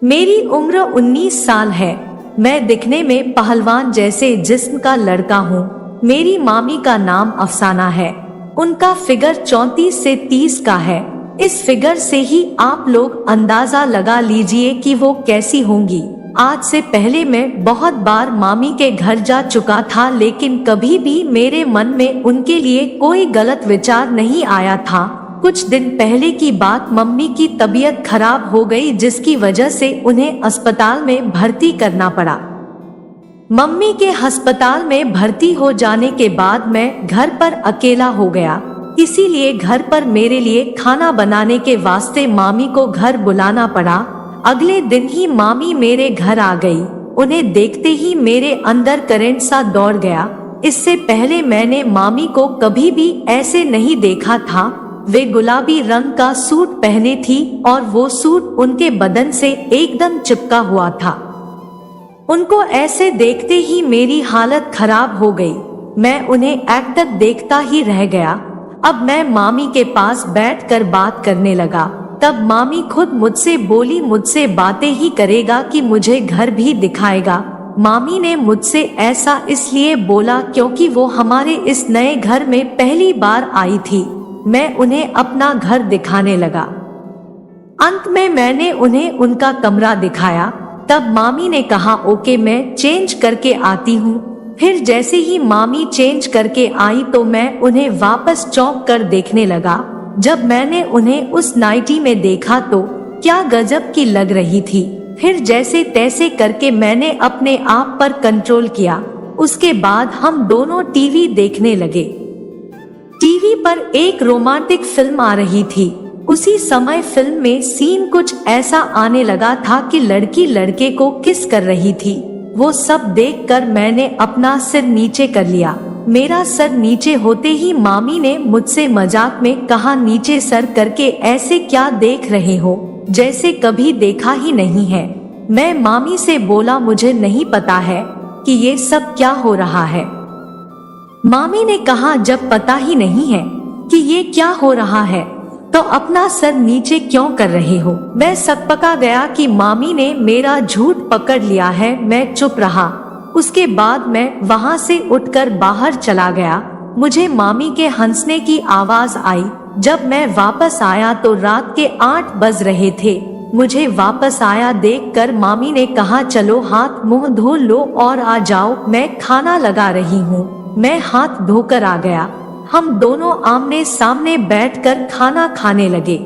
मेरी उम्र 19 साल है। मैं दिखने में पहलवान जैसे जिस्म का लड़का हूँ। मेरी मामी का नाम अफसाना है। उनका फिगर 34 से 30 का है। इस फिगर से ही आप लोग अंदाजा लगा लीजिए कि वो कैसी होंगी। आज से पहले मैं बहुत बार मामी के घर जा चुका था, लेकिन कभी भी मेरे मन में उनके लिए कोई गलत विचार नहीं आया था। कुछ दिन पहले की बात, मम्मी की तबीयत खराब हो गई, जिसकी वजह से उन्हें अस्पताल में भर्ती करना पड़ा। मम्मी के अस्पताल में भर्ती हो जाने के बाद मैं घर पर अकेला हो गया, इसीलिए घर पर मेरे लिए खाना बनाने के वास्ते मामी को घर बुलाना पड़ा। अगले दिन ही मामी मेरे घर आ गई। उन्हें देखते ही मेरे अंदर करंट सा दौड़ गया। इससे पहले मैंने मामी को कभी भी ऐसे नहीं देखा था। वे गुलाबी रंग का सूट पहने थी और वो सूट उनके बदन से एकदम चिपका हुआ था। उनको ऐसे देखते ही मेरी हालत खराब हो गई। मैं उन्हें एकटक देखता ही रह गया। अब मैं मामी के पास बैठकर बात करने लगा। तब मामी खुद मुझसे बोली, मुझसे बातें ही करेगा कि मुझे घर भी दिखाएगा। मामी ने मुझसे ऐसा इसलिए बोला क्योंकि वो हमारे इस नए घर में पहली बार आई थी। मैं उन्हें अपना घर दिखाने लगा। अंत में मैंने उन्हें उनका कमरा दिखाया। तब मामी ने कहा, ओके, मैं चेंज करके आती हूँ। फिर जैसे ही मामी चेंज करके आई तो मैं उन्हें वापस चौंक कर देखने लगा। जब मैंने उन्हें उस नाइटी में देखा तो क्या गजब की लग रही थी। फिर जैसे तैसे करके मैंने अपने आप पर कंट्रोल किया। उसके बाद हम दोनों टीवी देखने लगे। टीवी पर एक रोमांटिक फिल्म आ रही थी। उसी समय फिल्म में सीन कुछ ऐसा आने लगा था कि लड़की लड़के को किस कर रही थी। वो सब देखकर मैंने अपना सिर नीचे कर लिया। मेरा सर नीचे होते ही मामी ने मुझसे मजाक में कहा, नीचे सर करके ऐसे क्या देख रहे हो, जैसे कभी देखा ही नहीं है। मैं मामी से बोला, मुझे नहीं पता है कि ये सब क्या हो रहा है। मामी ने कहा, जब पता ही नहीं है कि ये क्या हो रहा है तो अपना सर नीचे क्यों कर रहे हो। मैं सकपका गया कि मामी ने मेरा झूठ पकड़ लिया है। मैं चुप रहा। उसके बाद मैं वहां से उठकर बाहर चला गया। मुझे मामी के हंसने की आवाज आई। जब मैं वापस आया तो रात के 8 बज रहे थे। मुझे वापस आया देखकर मामी ने कहा, चलो हाथ मुंह धो लो और आ जाओ, मैं खाना लगा रही हूँ। मैं हाथ धोकर आ गया। हम दोनों आमने सामने बैठकर खाना खाने लगे।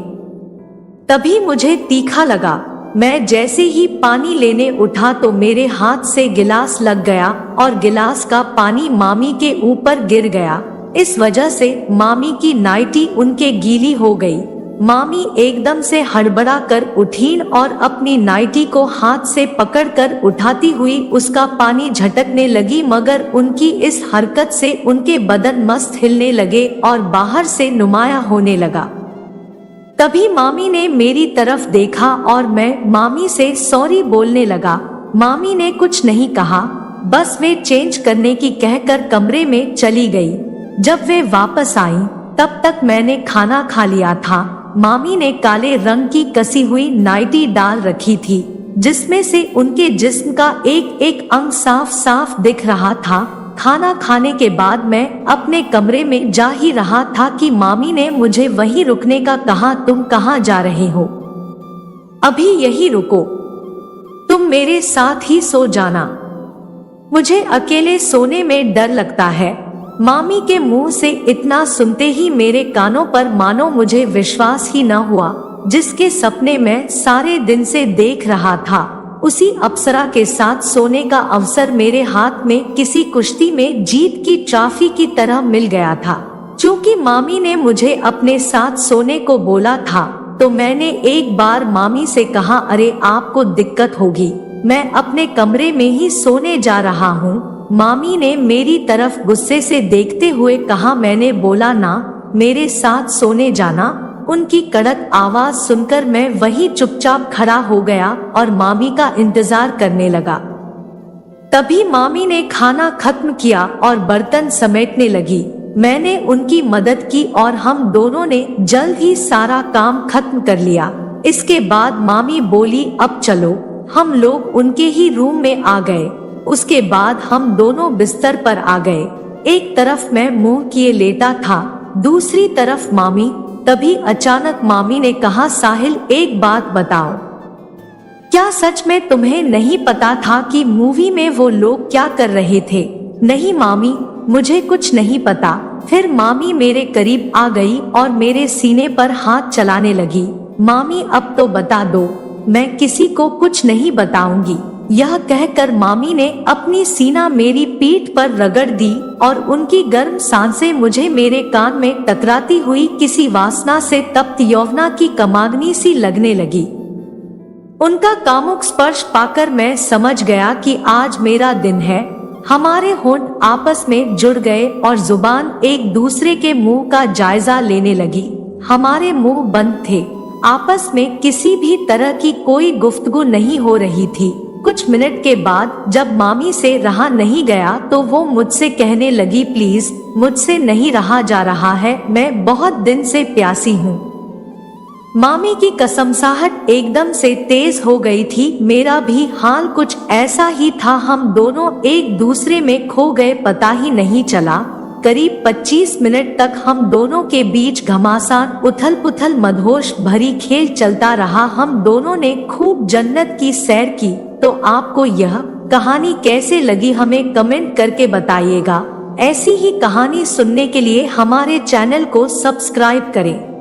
तभी मुझे तीखा लगा। मैं जैसे ही पानी लेने उठा तो मेरे हाथ से गिलास लग गया और गिलास का पानी मामी के ऊपर गिर गया। इस वजह से मामी की नाइटी उनके गीली हो गई। मामी एकदम से हड़बड़ा कर उठीं और अपनी नाइटी को हाथ से पकड़कर उठाती हुई उसका पानी झटकने लगी, मगर उनकी इस हरकत से उनके बदन मस्त हिलने लगे और बाहर से नुमाया होने लगा। तभी मामी ने मेरी तरफ देखा और मैं मामी से सॉरी बोलने लगा। मामी ने कुछ नहीं कहा, बस वे चेंज करने की कहकर कमरे में चली गई। जब वे वापस आई तब तक मैंने खाना खा लिया था। मामी ने काले रंग की कसी हुई नाइटी डाल रखी थी, जिसमें से उनके जिस्म का एक एक अंग साफ साफ दिख रहा था। खाना खाने के बाद मैं अपने कमरे में जा ही रहा था कि मामी ने मुझे वहीं रुकने का कहा। तुम कहाँ जा रहे हो? अभी यही रुको, तुम मेरे साथ ही सो जाना। मुझे अकेले सोने में डर लगता है। मामी के मुंह से इतना सुनते ही मेरे कानों पर मानो मुझे विश्वास ही न हुआ। जिसके सपने मैं सारे दिन से देख रहा था, उसी अप्सरा के साथ सोने का अवसर मेरे हाथ में किसी कुश्ती में जीत की ट्रॉफी की तरह मिल गया था। चूंकि मामी ने मुझे अपने साथ सोने को बोला था तो मैंने एक बार मामी से कहा, अरे आपको दिक्कत होगी, मैं अपने कमरे में ही सोने जा रहा हूँ। मामी ने मेरी तरफ गुस्से से देखते हुए कहा। मैंने बोला, ना, मेरे साथ सोने जाना। उनकी कड़क आवाज सुनकर मैं वही चुपचाप खड़ा हो गया और मामी का इंतजार करने लगा। तभी मामी ने खाना खत्म किया और बर्तन समेटने लगी। मैंने उनकी मदद की और हम दोनों ने जल्द ही सारा काम खत्म कर लिया। इसके बाद मामी बोली अब चलो। हम लोग उनके ही रूम में आ गए। उसके बाद हम दोनों बिस्तर पर आ गए। एक तरफ मैं मुंह किए लेटा था, दूसरी तरफ मामी। तभी अचानक मामी ने कहा, साहिल एक बात बताओ, क्या सच में तुम्हें नहीं पता था कि मूवी में वो लोग क्या कर रहे थे? नहीं मामी, मुझे कुछ नहीं पता। फिर मामी मेरे करीब आ गई और मेरे सीने पर हाथ चलाने लगी। मामी अब तो बता दो, मैं किसी को कुछ नहीं बताऊंगी। यह कहकर मामी ने अपनी सीना मेरी पीठ पर रगड़ दी और उनकी गर्म सांसें मुझे मेरे कान में टकराती हुई किसी वासना से तप्त यौवना की कमागनी सी लगने लगी। उनका कामुक स्पर्श पाकर मैं समझ गया कि आज मेरा दिन है। हमारे होंठ आपस में जुड़ गए और जुबान एक दूसरे के मुंह का जायजा लेने लगी। हमारे मुंह बंद थे, आपस में किसी भी तरह की कोई गुफ्तगू नहीं हो रही थी। कुछ मिनट के बाद जब मामी से रहा नहीं गया तो वो मुझसे कहने लगी, प्लीज मुझसे नहीं रहा जा रहा है, मैं बहुत दिन से प्यासी हूँ। मामी की कसमसाहट एकदम से तेज हो गई थी। मेरा भी हाल कुछ ऐसा ही था। हम दोनों एक दूसरे में खो गए, पता ही नहीं चला। करीब 25 मिनट तक हम दोनों के बीच घमासान उथल पुथल मदहोश भरी खेल चलता रहा। हम दोनों ने खूब जन्नत की सैर की। तो आपको यह कहानी कैसे लगी हमें कमेंट करके बताइएगा। ऐसी ही कहानी सुनने के लिए हमारे चैनल को सब्सक्राइब करें।